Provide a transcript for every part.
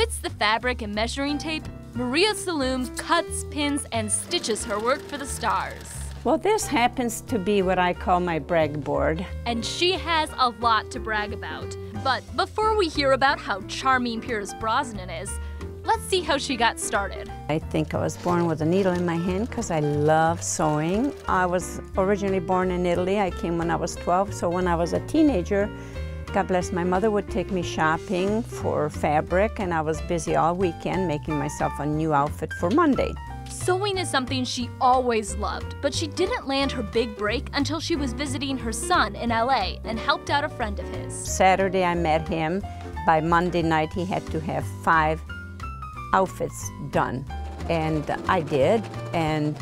Amidst the fabric and measuring tape, Maria Saloom cuts, pins, and stitches her work for the stars. Well, this happens to be what I call my brag board. And she has a lot to brag about. But before we hear about how charming Pierce Brosnan is, let's see how she got started. I think I was born with a needle in my hand because I love sewing. I was originally born in Italy. I came when I was 12, so when I was a teenager, God bless, my mother would take me shopping for fabric, and I was busy all weekend making myself a new outfit for Monday. Sewing is something she always loved, but she didn't land her big break until she was visiting her son in LA and helped out a friend of his. Saturday I met him. By Monday night he had to have 5 outfits done, and I did. And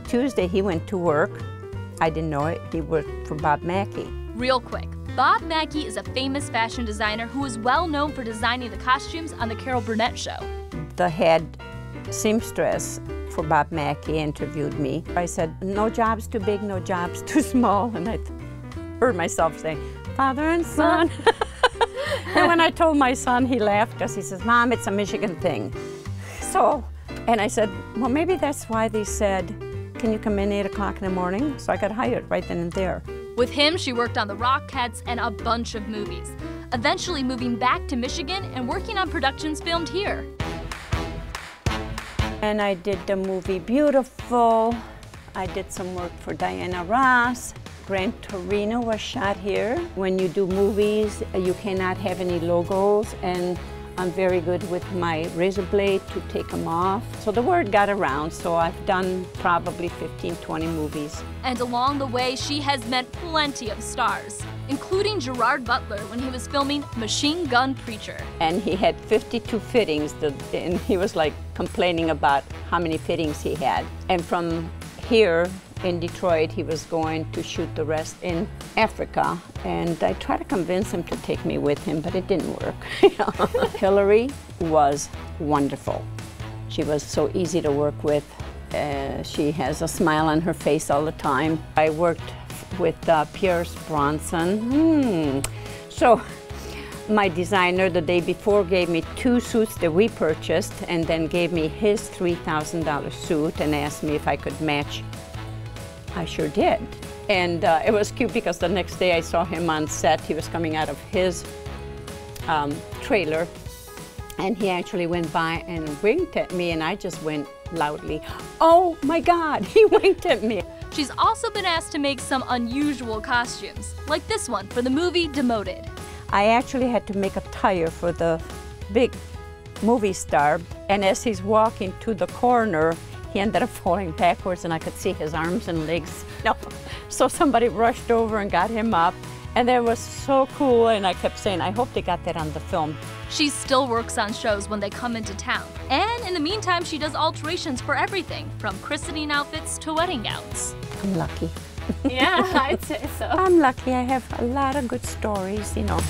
Tuesday he went to work. I didn't know it. He worked for Bob Mackie. Real quick, Bob Mackie is a famous fashion designer who is well known for designing the costumes on the Carol Burnett show. The head seamstress for Bob Mackie interviewed me. I said, no job's too big, no job's too small. And I heard myself saying, father and son. And when I told my son, he laughed because he says, Mom, it's a Michigan thing. So, and I said, well, maybe that's why they said, can you come in 8 o'clock in the morning? So I got hired right then and there. With him, she worked on The Rockettes and a bunch of movies, eventually moving back to Michigan and working on productions filmed here. And I did the movie Beautiful. I did some work for Diana Ross. Gran Torino was shot here. When you do movies, you cannot have any logos, and I'm very good with my razor blade to take them off. So the word got around, so I've done probably 15, 20 movies. And along the way, she has met plenty of stars, including Gerard Butler when he was filming Machine Gun Preacher. And he had 52 fittings, and he was like complaining about how many fittings he had. And from here in Detroit, he was going to shoot the rest in Africa. And I tried to convince him to take me with him, but it didn't work. Hillary was wonderful. She was so easy to work with. She has a smile on her face all the time. I worked with Pierce Brosnan. So my designer the day before gave me 2 suits that we purchased, and then gave me his $3,000 suit and asked me if I could match. I sure did. And it was cute because the next day I saw him on set. He was coming out of his trailer, and he actually went by and winked at me, and I just went loudly, oh my God, he winked at me. She's also been asked to make some unusual costumes, like this one for the movie Demoted. I actually had to make a tire for the big movie star, and as he's walking to the corner, he ended up falling backwards, and I could see his arms and legs. No. So somebody rushed over and got him up, and that was so cool, and I kept saying, I hope they got that on the film. She still works on shows when they come into town. And in the meantime, she does alterations for everything, from christening outfits to wedding gowns. I'm lucky. Yeah, I'd say so. I'm lucky. I have a lot of good stories, you know.